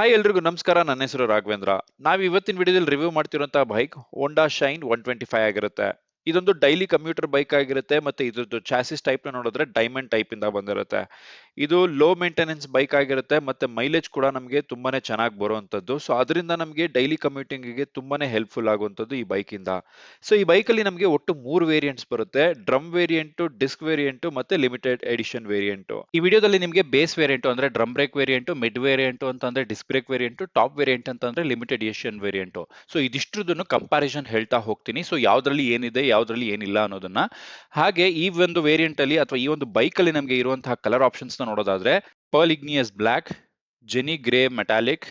Hi ಎಲ್ರಿಗೂ ನಮಸ್ಕಾರ. ನನ್ನ ಹೆಸರು ರಾಘವೇಂದ್ರ. ನಾವು ಇವತ್ತಿನ ವಿಡಿಯೋದಲ್ಲಿ ರಿವ್ಯೂ ಮಾಡ್ತಿರುವಂತಹ ಬೈಕ್ ಹೋಂಡಾ ಶೈನ್ 125 ಆಗಿರುತ್ತೆ. ಇದೊಂದು ಡೈಲಿ ಕಮ್ಯೂಟರ್ ಬೈಕ್ ಆಗಿರುತ್ತೆ. ಮತ್ತೆ ಇದ್ರದ್ದು ಚಾಸಿಸ್ ಟೈಪ್ ನ ನೋಡಿದ್ರೆ ಡೈಮಂಡ್ ಟೈಪ್ ಇಂದ ಬಂದಿರುತ್ತೆ. ಇದು ಲೋ ಮೇಂಟೆನೆನ್ಸ್ ಬೈಕ್ ಆಗಿರುತ್ತೆ. ಮತ್ತೆ ಮೈಲೇಜ್ ಕೂಡ ನಮಗೆ ತುಂಬಾನೇ ಚೆನ್ನಾಗಿ ಬರುವಂತದ್ದು. ಸೊ ಅದರಿಂದ ನಮಗೆ ಡೈಲಿ ಕಮ್ಯೂಟಿಂಗ್ ಗೆ ತುಂಬಾನೇ ಹೆಲ್ಪ್ಫುಲ್ ಆಗುವಂತದ್ದು ಈ ಬೈಕ್ ಇಂದ. ಸೊ ಈ ಬೈಕ್ ಅಲ್ಲಿ ನಮಗೆ ಒಟ್ಟು 3 ವೇರಿಯಂಟ್ಸ್ ಬರುತ್ತೆ: ಡ್ರಮ್ ವೇರಿಯಂಟ್, ಡಿಸ್ಕ್ ವೇರಿಯಂಟ್ ಮತ್ತೆ ಲಿಮಿಟೆಡ್ ಎಡಿಷನ್ ವೇರಿಯಂಟ್. ಈ ವಿಡಿಯೋದಲ್ಲಿ ನಿಮಗೆ ಬೇಸ್ ವೇರಿಯಂಟ್ ಅಂದ್ರೆ drum brake variant, mid variant ಅಂತಂದ್ರೆ disc brake variant, top variant ಅಂತಂದ್ರೆ ಲಿಮಿಟೆಡ್ ಎಡಿಷನ್ ವೇರಿಯಂಟ್. ಸೊ ಇದಿಷ್ಟುದನ್ನು ಕಂಪಾರಿಸನ್ ಹೇಳ್ತಾ ಹೋಗ್ತೀನಿ. ಸೊ ಯಾವ್ದ್ರಲ್ಲಿ ಏನಿದೆ ಯಾವ್ದ್ರಲ್ಲಿ ಏನಿಲ್ಲ ಅನ್ನೋದನ್ನ. ಹಾಗೆ ಈ ಒಂದು ವೇರಿಯಂಟ್ ಅಲ್ಲಿ ಅಥವಾ ಈ ಒಂದು ಬೈಕ್ ಅಲ್ಲಿ ನಮಗೆ ಇರುವಂತಹ ಕಲರ್ ಆಪ್ಷನ್ಸ್ ನ ನೋಡೋದಾದ್ರೆ pearl igneous black, genny grey metallic,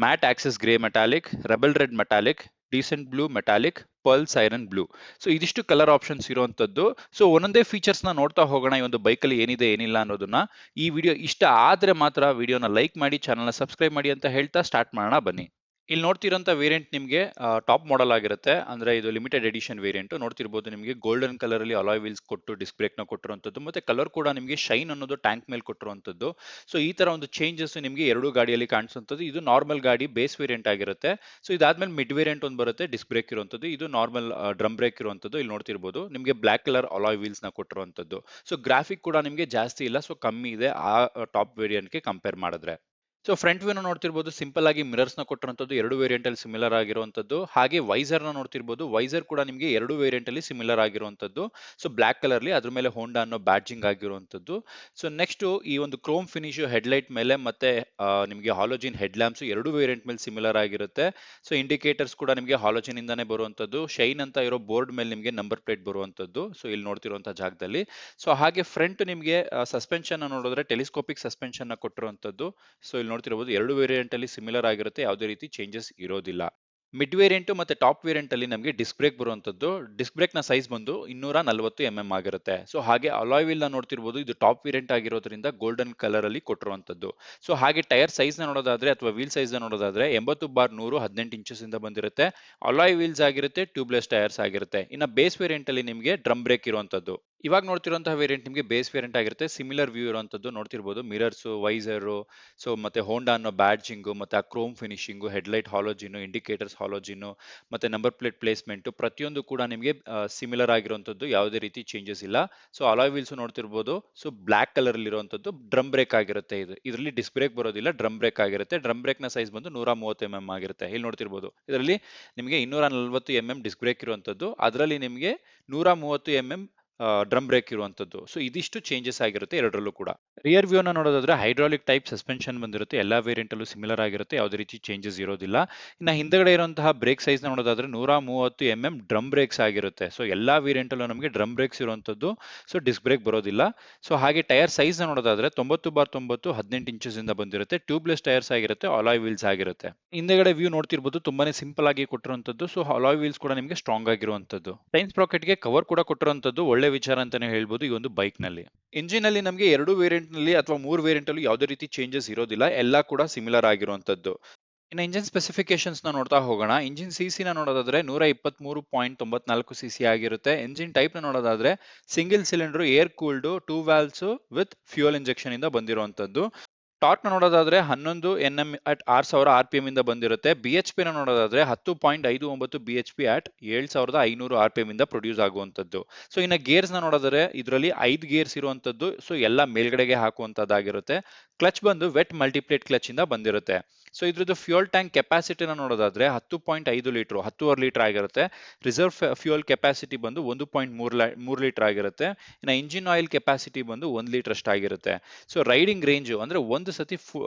matte axis grey metallic, rebel red metallic, decent blue metallic, pearl siren blue. So ಇದಿಷ್ಟು ಕಲರ್ ಆಪ್ಷನ್ಸ್ ಇರುವಂತದ್ದು. ಸೊ ಒಂದೊಂದೇ ಫೀಚರ್ಸ್ ನ ನೋಡ್ತಾ ಹೋಗೋಣ ಈ ಒಂದು ಬೈಕ್ ಅಲ್ಲಿ ಏನಿದೆ ಏನಿಲ್ಲ ಅನ್ನೋದನ್ನ. ಈ ವಿಡಿಯೋ ಇಷ್ಟ ಆದ್ರೆ ಮಾತ್ರ ವಿಡಿಯೋನ ಲೈಕ್ ಮಾಡಿ, ಚಾನಲ್ನ ಸಬ್ಸ್ಕ್ರೈಬ್ ಮಾಡಿ ಅಂತ ಹೇಳ್ತಾ ಸ್ಟಾರ್ಟ್ ಮಾಡೋಣ ಬನ್ನಿ. ಇಲ್ಲಿ ನೋಡ್ತಿರೋಂಥ ವೇರಿಯಂಟ್ ನಿಮಗೆ ಟಾಪ್ ಮಾಡೆಲ್ ಆಗಿರುತ್ತೆ. ಅಂದ್ರೆ ಇದು ಲಿಮಿಟೆಡ್ ಎಡಿಷನ್ ವೇರಿಯಂಟ್. ನೋಡ್ತಿರ್ಬೋದು ನಿಮಗೆ ಗೋಲ್ಡನ್ ಕಲರ್ ಅಲ್ಲಿ ಅಲಾಯ್ ವೀಲ್ಸ್ ಕೊಟ್ಟು ಡಿಸ್ಕ್ ಬ್ರೇಕ್ ನ ಕೊಟ್ಟಿರುವಂತದ್ದು. ಮತ್ತೆ ಕಲರ್ ಕೂಡ ನಿಮಗೆ ಶೈನ್ ಅನ್ನೋದು ಟ್ಯಾಂಕ್ ಮೇಲೆ ಕೊಟ್ಟಿರುವಂತದ್ದು. ಸೊ ಈ ತರ ಒಂದು ಚೇಂಜಸ್ ನಿಮಗೆ ಎರಡು ಗಾಡಿಯಲ್ಲಿ ಕಾಣಿಸುವಂತದ್ದು. ಇದು ನಾರ್ಮಲ್ ಗಾಡಿ ಬೇಸ್ ವೇರಿಯಂಟ್ ಆಗಿರುತ್ತೆ. ಸೊ ಇದಾದ್ಮೇಲೆ ಮಿಡ್ ವೇರಿಯಂಟ್ ಒಂದು ಬರುತ್ತೆ, ಡಿಸ್ಕ್ ಬ್ರೇಕ್ ಇರುವಂತದ್ದು. ಇದು ನಾರ್ಮಲ್ ಡ್ರಮ್ ಬ್ರೇಕ್ ಇರುವಂತದ್ದು. ಇಲ್ಲಿ ನೋಡ್ತಿರ್ಬೋದು ನಿಮಗೆ ಬ್ಲಾಕ್ ಕಲರ್ ಅಲಾಯ್ ವೀಲ್ಸ್ ನ ಕೊಟ್ಟಿರುವಂತದ್ದು. ಸೊ ಗ್ರಾಫಿಕ್ ಕೂಡ ನಿಮಗೆ ಜಾಸ್ತಿ ಇಲ್ಲ, ಸೊ ಕಮ್ಮಿ ಇದೆ ಆ ಟಾಪ್ ವೇರಿಯಂಟ್ ಗೆ ಕಂಪೇರ್ ಮಾಡಿದ್ರೆ. ಸೊ ಫ್ರಂಟ್ ವ್ಯೂ ನೋಡ್ತಿರ್ಬೋದು ಸಿಂಪಲ್ ಆಗಿ ಮಿರರ್ಸ್ ನ ಕೊಟ್ಟಿರುವಂತದ್ದು, ಎರಡು ವೇರಿಯಂಟ್ ಅಲ್ಲಿ ಸಿಮಿಲರ್ ಆಗಿರುವಂತದ್ದು. ಹಾಗೆ ವೈಸರ್ ನ ನೋಡ್ತಿರ್ಬೋದು, ವೈಸರ್ ಕೂಡ ನಿಮಗೆ ಎರಡು ವೇರಿಯಂಟ್ ಅಲ್ಲಿ ಸಿಮಿಲರ್ ಆಗಿರುವಂತದ್ದು. ಸೊ ಬ್ಲಾಕ್ ಕಲರ್ ಅಲ್ಲಿ ಅದ್ರ ಮೇಲೆ ಹೋಂಡಾ ಅನ್ನೋ ಬ್ಯಾಡ್ಜಿಂಗ್ ಆಗಿರುವಂತದ್ದು. ಸೊ ನೆಕ್ಸ್ಟ್ ಈ ಒಂದು ಕ್ರೋಮ್ ಫಿನಿಶ್ ಹೆಡ್ಲೈಟ್ ಮೇಲೆ ಮತ್ತೆ ನಿಮಗೆ ಹಾಲೋಜಿನ್ ಹೆಡ್ ಲ್ಯಾಂಪ್ಸ್ ಎರಡು ವೇರಿಯಂಟ್ ಮೇಲೆ ಸಿಮಿಲರ್ ಆಗಿರುತ್ತೆ. ಸೊ ಇಂಡಿಕೇಟರ್ಸ್ ಕೂಡ ನಿಮಗೆ ಹಾಲೋಜಿನ್ ಇಂದಾನೆ ಬರುವಂತದ್ದು. ಶೈನ್ ಅಂತ ಇರೋ ಬೋರ್ಡ್ ಮೇಲೆ ನಿಮಗೆ ನಂಬರ್ ಪ್ಲೇಟ್ ಬರುವಂತದ್ದು. ಸೊ ಇಲ್ಲಿ ನೋಡ್ತಿರುವಂತಹ ಜಾಗದಲ್ಲಿ. ಸೊ ಹಾಗೆ ಫ್ರಂಟ್ ನಿಮಗೆ ಸಸ್ಪೆನ್ಷನ್ ನೋಡಿದ್ರೆ ಟೆಲಿಸ್ಕೋಪಿಕ್ ಸಸ್ಪೆನ್ಷನ್ ನ ಕೊಟ್ಟಿರುವಂತದ್ದು. ಸೊ ಇಲ್ಲಿ ನೋಡ್ತಿರಬಹುದು ಎರಡು ವೇರಿಯಂಟ್ ಅಲ್ಲಿ ಸಿಮಿಲರ್ ಆಗಿರುತ್ತೆ, ಯಾವುದೇ ರೀತಿ ಚೇಂಜಸ್ ಇರೋದಿಲ್ಲ. ಮಿಡ್ ವೇರಿಯಂಟ್ ಮತ್ತೆ ಟಾಪ್ ವೇರಿಯಂಟ್ ಅಲ್ಲಿ ನಮಗೆ ಡಿಸ್ಕ್ ಬ್ರೇಕ್ ಬರುವಂತದ್ದು. ಡಿಸ್ಕ್ ಬ್ರೇಕ್ ನ ಸೈಜ್ ಬಂದು 240 ಆಗಿರುತ್ತೆ. ಸೊ ಹಾಗೆ ಅಲಾಯ್ ವೀಲ್ ನ ನೋಡ್ತಿರ್ಬೋದು, ಇದು ಟಾಪ್ ವೇರಿಯಂಟ್ ಆಗಿರೋದ್ರಿಂದ ಗೋಲ್ಡನ್ ಕಲರ್ ಅಲ್ಲಿ ಕೊಟ್ಟಿರುವಂತದ್ದು. ಸೊ ಹಾಗೆ ಟೈರ್ ಸೈಜ್ ನ ನೋಡೋದಾದ್ರೆ ಅಥವಾ ವೀಲ್ ಸೈಜ್ ನ ನೋಡೋದಾದ್ರೆ 80/100 18 ಇಂಚಸ್ ಇಂದ ಬಂದಿರುತ್ತೆ. ಅಲಾಯ್ ವೀಲ್ಸ್ ಆಗಿರುತ್ತೆ, ಟ್ಯೂಬ್ಲೆಸ್ ಟೈರ್ಸ್ ಆಗಿರುತ್ತೆ. ಇನ್ನ ಬೇಸ್ ವೇರಿಯಂಟ್ ಅಲ್ಲಿ ನಿಮಗೆ ಡ್ರಮ್ ಬ್ರೇಕ್ ಇರುವಂತದ್ದು. ಇವಾಗ ನೋಡ್ತಿರುವಂತಹ ವೇರಿಯಂಟ್ ನಿಮಗೆ ಬೇಸ್ ವೇರಿಯಂಟ್ ಆಗಿರುತ್ತೆ. ಸಿಮಿಲರ್ ವ್ಯೂ ಇರುವಂತದ್ದು ನೋಡ್ತಿರ್ಬೋದು, ಮಿರರ್ಸ್, ವೈಸರ್, ಸೊ ಮತ್ತೆ ಹೋಂಡಾ ಅನ್ನೋ ಬ್ಯಾಡ್ಜಿಂಗ್, ಮತ್ತೆ ಆ ಕ್ರೋಮ್ ಫಿನಿಶಿಂಗ್, ಹೆಡ್ಲೈಟ್ ಹಾಲೋಜಿನ್, ಇಂಡಿಕೇಟರ್ಸ್ ಹಾಲೋಜಿನ್, ಮತ್ತೆ ನಂಬರ್ ಪ್ಲೇಟ್ ಪ್ಲೇಸ್ಮೆಂಟ್ ಪ್ರತಿಯೊಂದು ಕೂಡ ನಿಮಗೆ ಸಿಮಿಲರ್ ಆಗಿರುವಂತದ್ದು, ಯಾವುದೇ ರೀತಿ ಚೇಂಜಸ್ ಇಲ್ಲ. ಸೊ ಅಲಾಯ್ ವೀಲ್ಸ್ ನೋಡ್ತಿರ್ಬೋದು, ಸೊ ಬ್ಲಾಕ್ ಕಲರ್ ಅಲ್ಲಿ ಇರುವಂತದ್ದು ಡ್ರಮ್ ಬ್ರೇಕ್ ಆಗಿರುತ್ತೆ. ಇದರಲ್ಲಿ ಡಿಸ್ಕ್ ಬ್ರೇಕ್ ಬರೋದಿಲ್ಲ, ಡ್ರಮ್ ಬ್ರೇಕ್ ಆಗಿರುತ್ತೆ. ಡ್ರಮ್ ಬ್ರೇಕ್ ನ ಸೈಜ್ ಬಂದು 130 ಆಗಿರುತ್ತೆ. ಇಲ್ಲಿ ನೋಡ್ತಿರ್ಬೋದು ಇದರಲ್ಲಿ ನಿಮಗೆ 240 ಡಿಸ್ಕ್ ಬ್ರೇಕ್ ಇರುವಂತದ್ದು, ಅದರಲ್ಲಿ ನಿಮಗೆ 130 ಡ್ರಮ್ ಬ್ರೇಕ್ ಇರುವಂತದ್ದು. ಸೊ ಇದಿಷ್ಟು ಚೇಂಜಸ್ ಆಗಿರುತ್ತೆ ಎರಡರಲ್ಲೂ ಕೂಡ. ರಿಯರ್ ವ್ಯೂ ನ ನೋಡೋದಾದ್ರೆ ಹೈಡ್ರಾಲಿಕ್ ಟೈಪ್ ಸಸ್ಪೆನ್ಷನ್ ಬಂದಿರುತ್ತೆ. ಎಲ್ಲಾ ವೇರಿಯಂಟ್ ಅಲ್ಲೂ ಸಿಮಿಲರ್ ಆಗಿರುತ್ತೆ, ಯಾವುದೇ ರೀತಿ ಚೇಂಜಸ್ ಇರೋದಿಲ್ಲ. ಇನ್ನ ಹಿಂದಗಡೆ ಇರುವಂತಹ ಬ್ರೇಕ್ ಸೈಜ್ ನ ನೋಡೋದಾದ್ರೆ 130 ಡ್ರಮ್ ಬ್ರೇಕ್ಸ್ ಆಗಿರುತ್ತೆ. ಸೊ ಎಲ್ಲಾ ವೇರಿಯಂಟ್ ಅಲ್ಲೂ ನಮಗೆ ಡ್ರಮ್ ಬ್ರೇಕ್ಸ್ ಇರುವಂತದ್ದು. ಸೊ ಡಿಸ್ಕ್ ಬ್ರೇಕ್ ಬರೋದಿಲ್ಲ. ಸೊ ಹಾಗೆ ಟೈರ್ ಸೈಜ್ ನ ನೋಡೋದಾದ್ರೆ 90/90 18 ಇಂಚಸ್ ಇಂದ ಬಂದಿರುತ್ತೆ. ಟ್ಯೂಬ್ಲೆಸ್ ಟೈರ್ಸ್ ಆಗಿರುತ್ತೆ, ಅಲಾಯ್ ವೀಲ್ಸ್ ಆಗಿರುತ್ತೆ. ಹಿಂದೆಗಡೆ ವ್ಯೂ ನೋಡ್ತಿರ್ಬೋದು, ತುಂಬಾನೇ ಸಿಂಪಲ್ ಆಗಿ ಕೊಟ್ಟಿರುವಂತದ್ದು. ಸೊ ಅಲಾಯ್ ವೀಲ್ಸ್ ಕೂಡ ನಿಮಗೆ ಸ್ಟ್ರಾಂಗ್ ಆಗಿರುವಂತದ್ದು. ಟೈನ್ ಸ್ಪ್ರಾಕೆಟ್ ಗೆ ಕವರ್ ಕೂಡ ಕೊಟ್ಟಿರುವಂತದ್ದು ಒಳ್ಳೆ ವಿಚಾರ ಅಂತಾನೆ ಹೇಳ್ಬೋದು ಈ ಒಂದು ಬೈಕ್ ನಲ್ಲಿ. ಇಂಜಿನ್ ಅಲ್ಲಿ ನಮಗೆ ಎರಡು ವೇರಿಯಂಟ್ ನಲ್ಲಿ ಅಥವಾ 3 ವೇರಿಯಂಟ್ ಅಲ್ಲಿ ಯಾವುದೇ ರೀತಿ ಚೇಂಜಸ್ ಇರೋದಿಲ್ಲ, ಎಲ್ಲಾ ಕೂಡ ಸಿಮಿಲರ್ ಆಗಿರುವಂತದ್ದು. ಇನ್ನು ಇಂಜಿನ್ ಸ್ಪೆಸಿಫಿಕೇಶನ್ಸ್ ನ ನೋಡ್ತಾ ಹೋಗೋಣ. ಇಂಜಿನ್ ಸಿಸಿ ನ ನೋಡೋದಾದ್ರೆ 123.94 ಸಿಸಿ ಆಗಿರುತ್ತೆ. ಇಂಜಿನ್ ಟೈಪ್ ನ ನೋಡೋದಾದ್ರೆ single cylinder air cooled 2 valves with fuel injection ಇಂದ ಬಂದಿರುವಂತದ್ದು. ಟಾರ್ಕ್ ನ ನೋಡೋದಾದ್ರೆ 11 Nm ಅಟ್ 6000 RPM ಇಂದ ಬಂದಿರುತ್ತೆ. BHP ನ ನೋಡೋದಾದ್ರೆ 10.59 BHP ಅಟ್ 7500 RPM ಇಂದ ಪ್ರೊಡ್ಯೂಸ್ ಆಗುವಂತದ್ದು. ಸೊ ಇನ್ನ ಗೇರ್ಸ್ ನ ನೋಡೋದಾದ್ರೆ ಇದರಲ್ಲಿ 5 ಗೇರ್ಸ್ ಇರುವಂತದ್ದು. ಸೊ ಎಲ್ಲ ಮೇಲ್ಗಡೆಗೆ ಹಾಕುವಂತದ್ದಾಗಿರುತ್ತೆ. ಕ್ಲಚ್ ಬಂದು ವೆಟ್ ಮಲ್ಟಿಪ್ಲೇಟ್ ಕ್ಲಚ್ ಇಂದ ಬಂದಿರುತ್ತೆ. ಸೊ ಇದ್ರದ್ದು ಫ್ಯೂಯಲ್ ಟ್ಯಾಂಕ್ ಕೆಪಾಸಿಟಿನ ನೋಡೋದಾದ್ರೆ 10.5 ಲೀಟರ್ 10.5 ಲೀಟರ್ ಆಗಿರುತ್ತೆ. ರಿಸರ್ವ್ ಫ್ಯೂಯಲ್ ಕೆಪಾಸಿಟಿ ಬಂದು 1.3 ಲೀಟರ್ ಆಗಿರುತ್ತೆ. ಇನ್ನ ಇಂಜಿನ್ ಆಯಿಲ್ ಕೆಪಾಸಿಟಿ ಬಂದು 1 ಲೀಟರ್ ಅಷ್ಟಾಗಿರುತ್ತೆ. ಸೊ ರೈಡಿಂಗ್ ರೇಂಜ್ ಅಂದ್ರೆ ಒಂದು ಸತಿ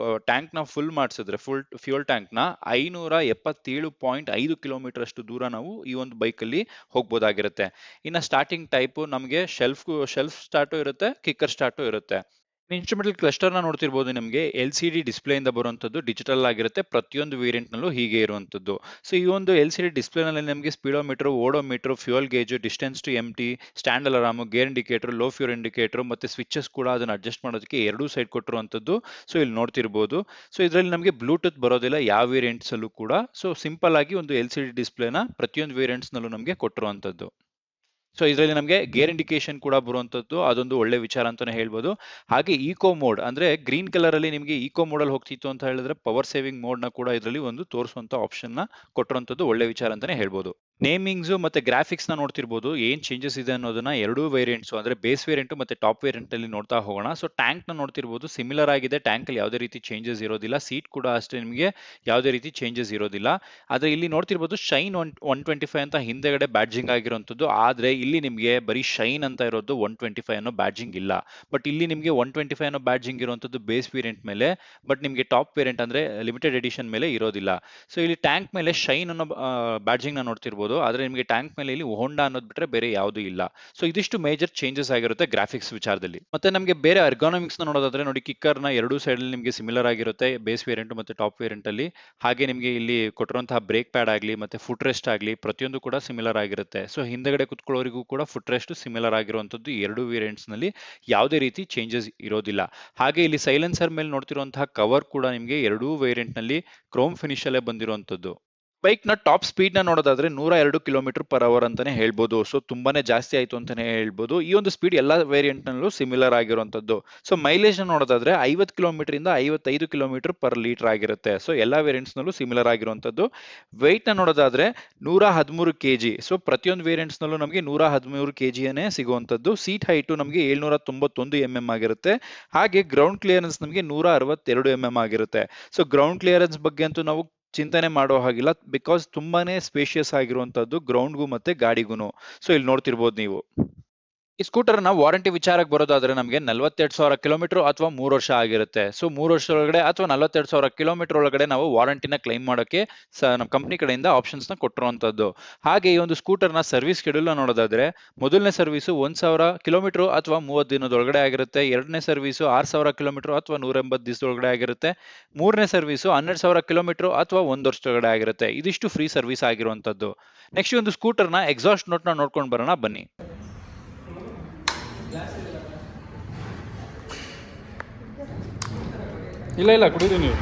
ಟ್ಯಾಂಕ್ ನ ಫುಲ್ ಮಾಡಿಸಿದ್ರೆ ಫುಲ್ ಫ್ಯೂಯಲ್ ಟ್ಯಾಂಕ್ ನ 577.5 ಕಿಲೋಮೀಟರ್ ಅಷ್ಟು ದೂರ ನಾವು ಈ ಒಂದು ಬೈಕ್ ಅಲ್ಲಿ ಹೋಗ್ಬೋದಾಗಿರುತ್ತೆ. ಇನ್ನ ಸ್ಟಾರ್ಟಿಂಗ್ ಟೈಪ್ ನಮಗೆ ಶೆಲ್ಫ್ ಸ್ಟಾರ್ಟು ಇರುತ್ತೆ, ಕಿಕ್ಕರ್ ಸ್ಟಾರ್ಟು ಇರುತ್ತೆ. ಇನ್ಸ್ಟ್ರುಮೆಂಟಲ್ ಕ್ಲಸ್ಟರ್ ನ ನೋಡ್ತಿರ್ಬೋದು, ನಿಮಗೆ LCD ಡಿಸ್ಪ್ಲೇ ಇಂದ ಬರುವಂತದ್ದು ಡಿಜಿಟಲ್ ಆಗಿರುತ್ತೆ. ಪ್ರತಿಯೊಂದು ವೇರಿಯಂಟ್ ನಲ್ಲೂ ಹೀಗೆ ಇರುವಂತದ್ದು. ಸೊ ಈ ಒಂದು LCD ಡಿಸ್ಪ್ಲೇ ನಲ್ಲಿ ನಮಗೆ speedometer, odometer, fuel gauge, distance to empty, stand alarm, gear indicator, low fuel indicator ಮತ್ತೆ ಸ್ವಿಚಸ್ ಕೂಡ ಅದನ್ನ ಅಡ್ಜಸ್ಟ್ ಮಾಡೋದಕ್ಕೆ ಎರಡೂ ಸೈಡ್ ಕೊಟ್ಟಿರುವಂತದ್ದು. ಸೊ ಇಲ್ಲಿ ನೋಡ್ತಿರ್ಬೋದು. ಸೊ ಇದರಲ್ಲಿ ನಮಗೆ ಬ್ಲೂಟೂತ್ ಬರೋದಿಲ್ಲ ಯಾವ ವೇರಿಯಂಟ್ಸ್ ಅಲ್ಲೂ ಕೂಡ. ಸೊ ಸಿಂಪಲ್ ಆಗಿ ಒಂದು LCD ಡಿಸ್ಪ್ಲೇನ ಪ್ರತಿಯೊಂದು ವೇರಿಯಂಟ್ಸ್ ನಲ್ಲೂ ನಮಗೆ ಕೊಟ್ಟಿರುವಂತದ್ದು. ಸೊ ಇದರಲ್ಲಿ ನಮಗೆ ಗೇರ್ ಇಂಡಿಕೇಶನ್ ಕೂಡ ಬರುವಂತದ್ದು ಅದೊಂದು ಒಳ್ಳೆ ವಿಚಾರ ಅಂತಾನೆ ಹೇಳ್ಬೋದು. ಹಾಗೆ ಈಕೋ ಮೋಡ್ ಅಂದ್ರೆ ಗ್ರೀನ್ ಕಲರ್ ಅಲ್ಲಿ ನಿಮಗೆ ಈಕೋ ಮೋಡ್ ಅಲ್ಲಿ ಹೋಗ್ತಿತ್ತು ಅಂತ ಹೇಳಿದ್ರೆ ಪವರ್ ಸೇವಿಂಗ್ ಮೋಡ್ ನ ಕೂಡ ಇದರಲ್ಲಿ ಒಂದು ತೋರಿಸುವಂತ ಆಪ್ಷನ್ ನ ಕೊಟ್ಟಿರುವಂತದ್ದು ಒಳ್ಳೆ ವಿಚಾರ ಅಂತಾನೆ ಹೇಳ್ಬೋದು. ನೇಮಿಂಗ್ಸ್ ಮತ್ತೆ ಗ್ರಾಫಿಕ್ಸ್ ನ ನೋಡ್ತಿರ್ಬೋದು ಏನ್ ಚೇಂಜಸ್ ಇದೆ ಅನ್ನೋದನ್ನ ಎರಡೂ ವೇರಿಯಂಟ್ಸ್ ಅಂದ್ರೆ ಬೇಸ್ ವೇರಿಯಂಟ್ ಮತ್ತೆ ಟಾಪ್ ವೇರಿಯಂಟ್ ಅಲ್ಲಿ ನೋಡ್ತಾ ಹೋಗೋಣ. ಸೊ ಟ್ಯಾಂಕ್ ನ ನೋಡ್ತಿರ್ಬೋದು ಸಿಮಿಲರ್ ಆಗಿದೆ, ಟ್ಯಾಂಕ್ ಅಲ್ಲಿ ಯಾವುದೇ ರೀತಿ ಚೇಂಜಸ್ ಇರೋದಿಲ್ಲ, ಸೀಟ್ ಕೂಡ ಅಷ್ಟೇ ನಿಮಗೆ ಯಾವುದೇ ರೀತಿ ಚೇಂಜಸ್ ಇರೋದಿಲ್ಲ. ಆದ್ರೆ ಇಲ್ಲಿ ನೋಡ್ತಿರ್ಬೋದು ಶೈನ್ 125 ಅಂತ ಹಿಂದೆಗಡೆ ಬ್ಯಾಡ್ಜಿಂಗ್ ಆಗಿರುವಂತದ್ದು, ಆದ್ರೆ ಇಲ್ಲಿ ನಿಮಗೆ ಬರೀ ಶೈನ್ ಅಂತ ಇರೋದು 125 ಅನ್ನೋ ಬ್ಯಾಡ್ಜಿಂಗ್ ಇಲ್ಲ. ಬಟ್ ಇಲ್ಲಿ ನಿಮಗೆ 125 ಅನ್ನೋ ಬ್ಯಾಡ್ಜಿಂಗ್ ಇರುವಂತದ್ದು ಬೇಸ್ ವೇರಿಯಂಟ್ ಮೇಲೆ, ಬಟ್ ನಿಮಗೆ ಟಾಪ್ ವೇರಿಯಂಟ್ ಅಂದ್ರೆ ಲಿಮಿಟೆಡ್ ಎಡಿಷನ್ ಮೇಲೆ ಇರೋದಿಲ್ಲ. ಸೊ ಇಲ್ಲಿ ಟ್ಯಾಂಕ್ ಮೇಲೆ ಶೈನ್ ಅನ್ನೋ ಬ್ಯಾಡ್ಜಿಂಗ್ ನ ನೋಡ್ತಿರ್ಬೋದು, ಆದ್ರೆ ನಿಮಗೆ ಟ್ಯಾಂಕ್ ಮೇಲೆ ಇಲ್ಲಿ ಹೋಂಡಾ ಅನ್ನೋದು ಬಿಟ್ರೆ ಬೇರೆ ಯಾವುದು ಇಲ್ಲ. ಸೊ ಇದಿಷ್ಟು ಮೇಜರ್ ಚೇಂಜಸ್ ಆಗಿರುತ್ತೆ ಗ್ರಾಫಿಕ್ಸ್ ವಿಚಾರದಲ್ಲಿ. ಮತ್ತೆ ನಮಗೆ ಬೇರೆ ಅರ್ಗಾನಮಿಕ್ಸ್ ನ ನೋಡೋದಾದ್ರೆ ನೋಡಿ, ಕಿಕ್ಕರ್ ನ ಎರಡೂ ಸೈಡ್ ಅಲ್ಲಿ ನಿಮಗೆ ಸಿಮಿಲರ್ ಆಗಿರುತ್ತೆ ಬೇಸ್ ವೇರಿಯಂಟ್ ಮತ್ತೆ ಟಾಪ್ ವೇರಿಯಂಟ್ ಅಲ್ಲಿ. ಹಾಗೆ ನಿಮಗೆ ಇಲ್ಲಿ ಕೊಟ್ಟಿರುವಂತಹ ಬ್ರೇಕ್ ಪ್ಯಾಡ್ ಆಗಲಿ ಮತ್ತೆ ಫುಟ್ ರೆಸ್ಟ್ ಆಗಲಿ ಪ್ರತಿಯೊಂದು ಕೂಡ ಸಿಮಿಲರ್ ಆಗಿರುತ್ತೆ. ಸೊ ಹಿಂದೆಗಡೆ ಕುತ್ಕೊಳ್ಳೋರಿಗೂ ಕೂಡ ಫುಟ್ ರೆಸ್ಟ್ ಸಿಮಿಲರ್ ಆಗಿರುವಂತದ್ದು ಎರಡು ವೇರಿಯಂಟ್ಸ್ ನಲ್ಲಿ ಯಾವುದೇ ರೀತಿ ಚೇಂಜಸ್ ಇರೋದಿಲ್ಲ. ಹಾಗೆ ಇಲ್ಲಿ ಸೈಲೆನ್ಸರ್ ಮೇಲೆ ನೋಡ್ತಿರುವಂತಹ ಕವರ್ ಕೂಡ ನಿಮಗೆ ಎರಡೂ ವೇರಿಯಂಟ್ ನಲ್ಲಿ ಕ್ರೋಮ್ ಫಿನಿಶ್ ಅಲ್ಲೇ ಬಂದಿರುವಂತದ್ದು. ಬೈಕ್ ನ ಟಾಪ್ ಸ್ಪೀಡ್ ನ ನೋಡೋದಾದ್ರೆ 102 ಕಿಲೋಮೀಟರ್ ಪರ್ ಅವರ್ ಅಂತಾನೆ ಹೇಳ್ಬೋದು. ಸೊ ತುಂಬಾನೇ ಜಾಸ್ತಿ ಆಯ್ತು ಅಂತಾನೆ ಹೇಳ್ಬೋದು. ಈ ಒಂದು ಸ್ಪೀಡ್ ಎಲ್ಲಾ ವೇರಿಯಂಟ್ ನಲ್ಲೂ ಸಿಮಿಲರ್ ಆಗಿರುವಂತದ್ದು. ಸೊ ಮೈಲೇಜ್ ನ ನೋಡೋದಾದ್ರೆ 50 ಕಿಲೋಮೀಟರ್ ಇಂದ 55 ಕಿಲೋಮೀಟರ್ ಪರ್ ಲೀಟರ್ ಆಗಿರುತ್ತೆ. ಸೊ ಎಲ್ಲಾ ವೇರಿಯಂಟ್ಸ್ ನಲ್ಲೂ ಸಿಮಿಲರ್ ಆಗಿರುವಂತದ್ದು. weight ನ ನೋಡೋದಾದ್ರೆ 113 ಕೆಜಿ. ಸೊ ಪ್ರತಿಯೊಂದು ವೇರಿಯಂಟ್ಸ್ ನಲ್ಲೂ ನಮಗೆ 113 ಕೆಜಿಯೇ ಸಿಗುವಂತದ್ದು. ಸೀಟ್ ಹೈಟ್ ನಮಗೆ 791 ಆಗಿರುತ್ತೆ. ಹಾಗೆ ಗ್ರೌಂಡ್ ಕ್ಲಿಯರೆನ್ಸ್ ನಮಗೆ 162 ಆಗಿರುತ್ತೆ. ಸೊ ಗ್ರೌಂಡ್ ಕ್ಲಿಯರೆನ್ಸ್ ಬಗ್ಗೆ ಅಂತೂ ನಾವು ಚಿಂತನೆ ಮಾಡೋ ಹಾಗಿಲ್ಲ, ಬಿಕಾಸ್ ತುಂಬಾನೇ ಸ್ಪೇಷಿಯಸ್ ಆಗಿರುವಂತದ್ದು ಗ್ರೌಂಡ್ಗೂ ಮತ್ತೆ ಗಾಡಿಗೂ. ಸೊ ಇಲ್ಲಿ ನೋಡ್ತಿರ್ಬೋದು ನೀವು. ಈ ಸ್ಕೂಟರ್ ನ ವಾರಂಟಿ ವಿಚಾರಕ್ಕೆ ಬರೋದಾದ್ರೆ ನಮಗೆ 42,000 ಕಿಲೋಮೀಟರ್ ಅಥವಾ 3 ವರ್ಷ ಆಗಿರುತ್ತೆ. ಸೊ 3 ವರ್ಷ ಒಳಗಡೆ ಅಥವಾ 42,000 ಕಿಲೋಮೀಟರ್ ಒಳಗಡೆ ನಾವು ವಾರಂಟಿನ ಕ್ಲೈಮ್ ಮಾಡೋಕೆ ನಮ್ಮ ಕಂಪನಿ ಕಡೆಯಿಂದ ಆಪ್ಷನ್ಸ್ ನ ಕೊಟ್ಟಿರುವಂತದ್ದು. ಹಾಗೆ ಈ ಒಂದು ಸ್ಕೂಟರ್ ನ ಸರ್ವಿಸ್ ಶೆಡ್ಯೂಲ್ ನೋಡೋದಾದ್ರೆ ಮೊದಲನೇ ಸರ್ವಿಸ್ 1,000 ಕಿಲೋಮೀಟರ್ ಅಥವಾ 30 ದಿನದೊಳಗಡೆ ಆಗಿರುತ್ತೆ. ಎರಡನೇ ಸರ್ವಿಸ್ 6,000 ಕಿಲೋಮೀಟರ್ ಅಥವಾ 180 ದಿವಸದೊಳಗಡೆ ಆಗಿರುತ್ತೆ. ಮೂರನೇ ಸರ್ವಿಸ್ 12,000 ಕಿಲೋಮೀಟರ್ ಅಥವಾ 1 ವರ್ಷದೊಳಗಡೆ ಆಗಿರುತ್ತೆ. ಇದಿಷ್ಟು ಫ್ರೀ ಸರ್ವಿಸ್ ಆಗಿರುವಂತದ್ದು. ನೆಕ್ಸ್ಟ್ ಒಂದು ಸ್ಕೂಟರ್ ನ ಎಕ್ಸಾಸ್ಟ್ ನೋಟ್ ನ ನೋಡ್ಕೊಂಡು ಬರೋಣ ಬನ್ನಿ. ಇಲ್ಲ ಇಲ್ಲ ಕುಡಿದ್ರಿ ನೀವು.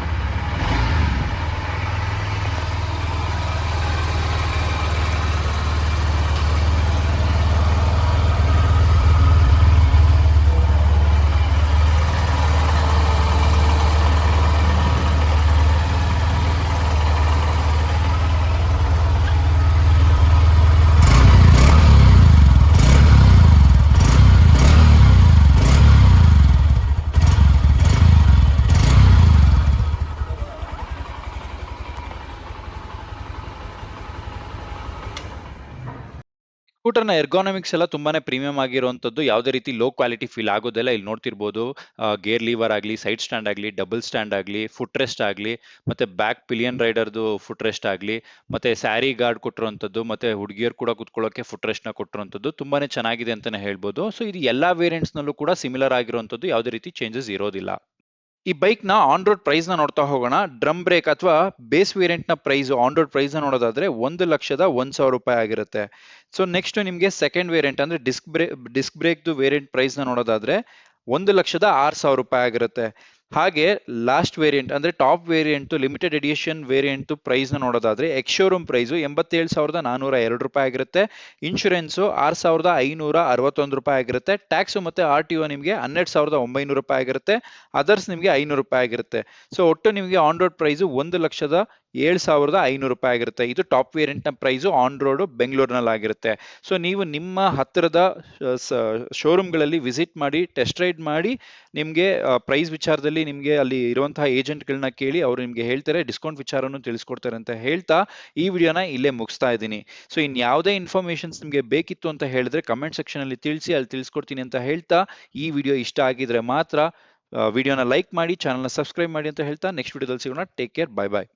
ಸ್ಕೂಟರ್ನ ಎರ್ಗಾನಮಿಕ್ಸ್ ಎಲ್ಲ ತುಂಬಾನೇ ಪ್ರೀಮಿಯಂ ಆಗಿರುವಂತದ್ದು, ಯಾವುದೇ ರೀತಿ ಲೋ ಕ್ವಾಲಿಟಿ ಫೀಲ್ ಆಗೋದೆಲ್ಲ ಇಲ್ಲಿ ನೋಡ್ತಿರ್ಬೋದು. ಗೇರ್ ಲೀವರ್ ಆಗಲಿ, ಸೈಡ್ ಸ್ಟ್ಯಾಂಡ್ ಆಗಲಿ, ಡಬಲ್ ಸ್ಟ್ಯಾಂಡ್ ಆಗಲಿ, ಫುಟ್ ರೆಸ್ಟ್ ಆಗಲಿ, ಮತ್ತೆ ಬ್ಯಾಕ್ ಪಿಲಿಯನ್ ರೈಡರ್ದು ಫುಟ್ ರೆಸ್ಟ್ ಆಗಲಿ, ಮತ್ತೆ ಸ್ಯಾರಿ ಗಾರ್ಡ್ ಕೊಟ್ಟಿರುವಂತದ್ದು, ಮತ್ತೆ ಹುಡುಗಿಯರು ಕೂಡ ಕುತ್ಕೊಳ್ಳೋಕೆ ಫುಟ್ ರೆಸ್ಟ್ ನ ಕೊಟ್ಟಿರುವಂತದ್ದು ತುಂಬಾನೇ ಚೆನ್ನಾಗಿದೆ ಅಂತಾನೆ ಹೇಳ್ಬೋದು. ಸೊ ಇದು ಎಲ್ಲಾ ವೇರಿಯಂಟ್ಸ್ ನಲ್ಲೂ ಕೂಡ ಸಿಮಿಲರ್ ಆಗಿರುವಂತದ್ದು, ಯಾವುದೇ ರೀತಿ ಚೇಂಜಸ್ ಇರೋದಿಲ್ಲ. ಈ ಬೈಕ್ ನ ಆನ್ ರೋಡ್ ಪ್ರೈಸ್ ನ ನೋಡ್ತಾ ಹೋಗೋಣ. ಡ್ರಮ್ ಬ್ರೇಕ್ ಅಥವಾ ಬೇಸ್ ವೇರಿಯಂಟ್ ನ ಪ್ರೈಸ್ ಆನ್ ರೋಡ್ ಪ್ರೈಸ್ ನ ನೋಡೋದಾದ್ರೆ 1,01,000 ರೂಪಾಯಿ ಆಗಿರುತ್ತೆ. ಸೊ ನೆಕ್ಸ್ಟ್ ನಿಮಗೆ ಸೆಕೆಂಡ್ ವೇರಿಯಂಟ್ ಅಂದ್ರೆ ಡಿಸ್ಕ್ ಬ್ರೇಕ್ ವೇರಿಯಂಟ್ ಪ್ರೈಸ್ ನ ನೋಡೋದಾದ್ರೆ 1,06,000 ರೂಪಾಯಿ ಆಗಿರುತ್ತೆ. ಹಾಗೆ ಲಾಸ್ಟ್ ವೇರಿಯಂಟ್ ಅಂದ್ರೆ top variant limited edition variant price ನ ನೋಡೋದಾದ್ರೆ ಎಕ್ಸ್ ಶೋರೂಮ್ ಪ್ರೈಸ್ 87,402 ರೂಪಾಯಿ ಆಗಿರುತ್ತೆ. ಇನ್ಶೂರೆನ್ಸ್ 6,561 ರೂಪಾಯಿ ಆಗಿರುತ್ತೆ. ಟ್ಯಾಕ್ಸ್ ಮತ್ತೆ RTO ನಿಮಗೆ 12,900 ರೂಪಾಯಿ ಆಗಿರುತ್ತೆ. ಅದರ್ಸ್ ನಿಮಗೆ 500 ರೂಪಾಯಿ ಆಗಿರುತ್ತೆ. ಸೊ ಒಟ್ಟು ನಿಮಗೆ ಆನ್ ರೋಡ್ ಪ್ರೈಸ್ 1,07,500 ರೂಪಾಯಿ ಆಗಿರುತ್ತೆ. ಇದು ಟಾಪ್ ವೇರಿಯಂಟ್ ನ ಪ್ರೈಸ್ ಆನ್ ರೋಡ್ ಬೆಂಗಳೂರಿನಲ್ಲಿ ಆಗಿರುತ್ತೆ. ಸೊ ನೀವು ನಿಮ್ಮ ಹತ್ತಿರದ ಶೋರೂಮ್ಗಳಲ್ಲಿ ವಿಸಿಟ್ ಮಾಡಿ, ಟೆಸ್ಟ್ ರೈಡ್ ಮಾಡಿ, ನಿಮಗೆ ಪ್ರೈಸ್ ವಿಚಾರದಲ್ಲಿ ನಿಮಗೆ ಅಲ್ಲಿ ಇರುವಂತಹ ಏಜೆಂಟ್ಗಳನ್ನ ಕೇಳಿ ಅವರು ನಿಮಗೆ ಹೇಳ್ತಾರೆ, ಡಿಸ್ಕೌಂಟ್ ವಿಚಾರವನ್ನು ತಿಳಿಸ್ಕೊಡ್ತಾರೆ ಅಂತ ಹೇಳ್ತಾ ಈ ವಿಡಿಯೋನ ಇಲ್ಲೇ ಮುಗಿಸ್ತಾ ಇದ್ದೀನಿ. ಸೊ ಇನ್ ಯಾವುದೇ ಇನ್ಫಾರ್ಮೇಶನ್ಸ್ ನಿಮಗೆ ಬೇಕಿತ್ತು ಅಂತ ಹೇಳಿದ್ರೆ ಕಮೆಂಟ್ ಸೆಕ್ಷನ್ ಅಲ್ಲಿ ತಿಳಿಸಿ, ಅಲ್ಲಿ ತಿಳಿಸ್ಕೊಡ್ತೀನಿ ಅಂತ ಹೇಳ್ತಾ ಈ ವಿಡಿಯೋ ಇಷ್ಟ ಆಗಿದ್ರೆ ಮಾತ್ರ ವಿಡಿಯೋನ ಲೈಕ್ ಮಾಡಿ, ಚಾನಲ್ನ ಸಬ್ಸ್ಕ್ರೈಬ್ ಮಾಡಿ ಅಂತ ಹೇಳ್ತಾ ನೆಕ್ಸ್ಟ್ ವಿಡಿಯೋದಲ್ಲಿ ಸಿಗೋಣ. ಟೇಕ್ ಕೇರ್, ಬೈ ಬಾಯ್.